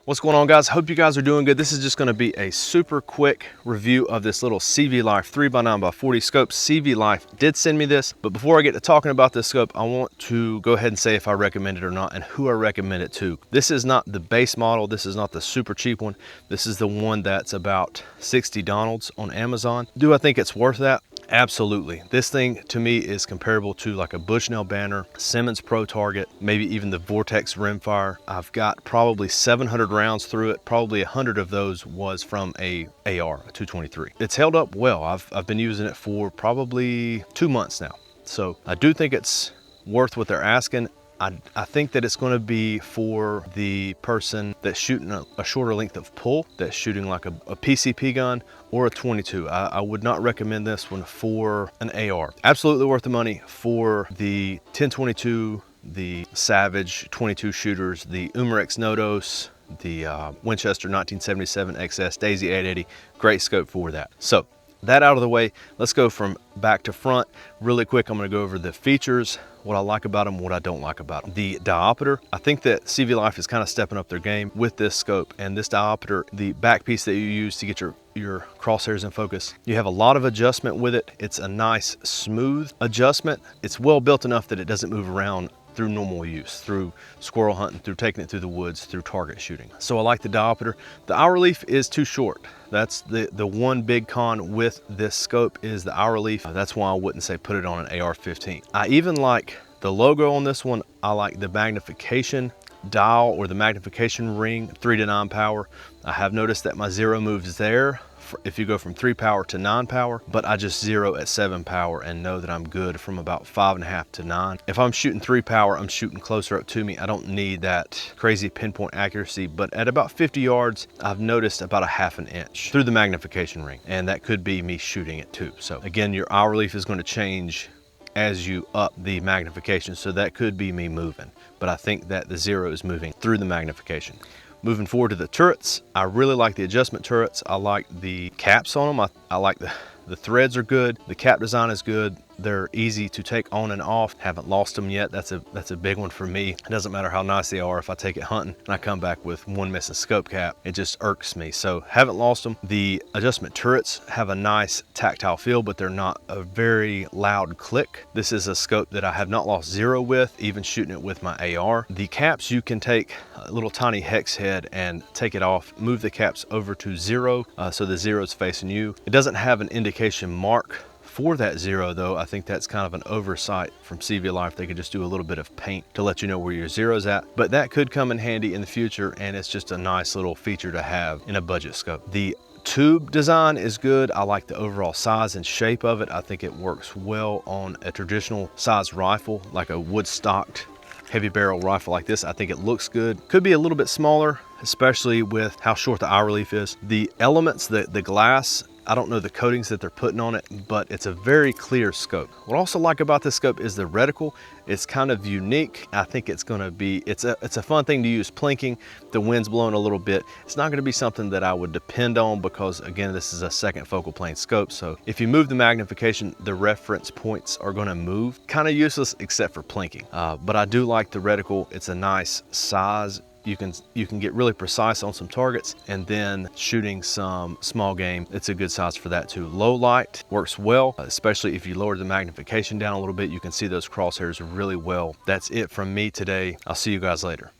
What's going on, guys? Hope you guys are doing good. This is just going to be a super quick review of this little CVLIFE 3x9x40 scope. CVLIFE did send me this, but before I get to talking about this scope, I want to go ahead and say if I recommend it or not and who I recommend it to. This is not the base model. This is not the super cheap one. This is the one that's about 60 Donalds on Amazon. Do I think it's worth that? Absolutely. This thing to me is comparable to like a Bushnell Banner, Simmons Pro Target, maybe even the Vortex Rimfire. I've got probably 700 rounds through it. Probably 100 of those was from a AR, a 223. It's held up well. I've been using it for probably 2 months now. So I do think it's worth what they're asking. I think that it's going to be for the person that's shooting a shorter length of pull, that's shooting like a PCP gun or a 22. I would not recommend this one for an AR. Absolutely worth the money for the 1022, the Savage 22 shooters, the Umarex Nodos, the Winchester 1977 XS, Daisy 880. Great scope for that. So that out of the way, let's go from back to front. Really quick, I'm going to go over the features, what I like about them, what I don't like about them. The diopter, I think that CVLIFE is kind of stepping up their game with this scope. And this diopter, the back piece that you use to get your crosshairs in focus, you have a lot of adjustment with it. It's a nice smooth adjustment. It's well built enough that it doesn't move around through normal use, through squirrel hunting, through taking it through the woods, through target shooting. So I like the diopter. The eye relief is too short. That's the one big con with this scope is the eye relief. That's why I wouldn't say put it on an AR-15. I even like the logo on this one. I like the magnification dial or the magnification ring, 3 to 9 power. I have noticed that my zero moves there if you go from 3 power to 9 power, but I just zero at 7 power and know that I'm good from about 5.5 to 9. If I'm shooting 3 power, I'm shooting closer up to me. I don't need that crazy pinpoint accuracy, but at about 50 yards, I've noticed about a 1/2 inch through the magnification ring, and that could be me shooting it too. So again, your eye relief is going to change as you up the magnification, so that could be me moving, but I think that the zero is moving through the magnification. Moving forward to the turrets, I really like the adjustment turrets. I like the caps on them. I like the threads are good. The cap design is good. They're easy to take on and off. Haven't lost them yet. That's a big one for me. It doesn't matter how nice they are. If I take it hunting and I come back with one missing scope cap, it just irks me. So haven't lost them. The adjustment turrets have a nice tactile feel, but they're not a very loud click. This is a scope that I have not lost zero with, even shooting it with my AR. The caps, you can take a little tiny hex head and take it off, move the caps over to zero, so the zero is facing you. It doesn't have an indication mark for that zero though. I think that's kind of an oversight from CVLIFE. They could just do a little bit of paint to let you know where your zero's at, but that could come in handy in the future, and it's just a nice little feature to have in a budget scope. The tube design is good. I like the overall size and shape of it. I think it works well on a traditional size rifle, like a wood stocked heavy barrel rifle like this. I think it looks good. Could be a little bit smaller, especially with how short the eye relief is. The elements, the glass, I don't know the coatings that they're putting on it, but it's a very clear scope. What I also like about this scope is the reticle. It's kind of unique. I think it's gonna be, it's a fun thing to use plinking. The wind's blowing a little bit. It's not gonna be something that I would depend on because again, this is a second focal plane scope. So if you move the magnification, the reference points are gonna move. Kind of useless except for plinking. But I do like the reticle. It's a nice size. You can get really precise on some targets, and then shooting some small game, it's a good size for that too. Low light works well, especially if you lower the magnification down a little bit. You can see those crosshairs really well. That's it from me today. I'll see you guys later.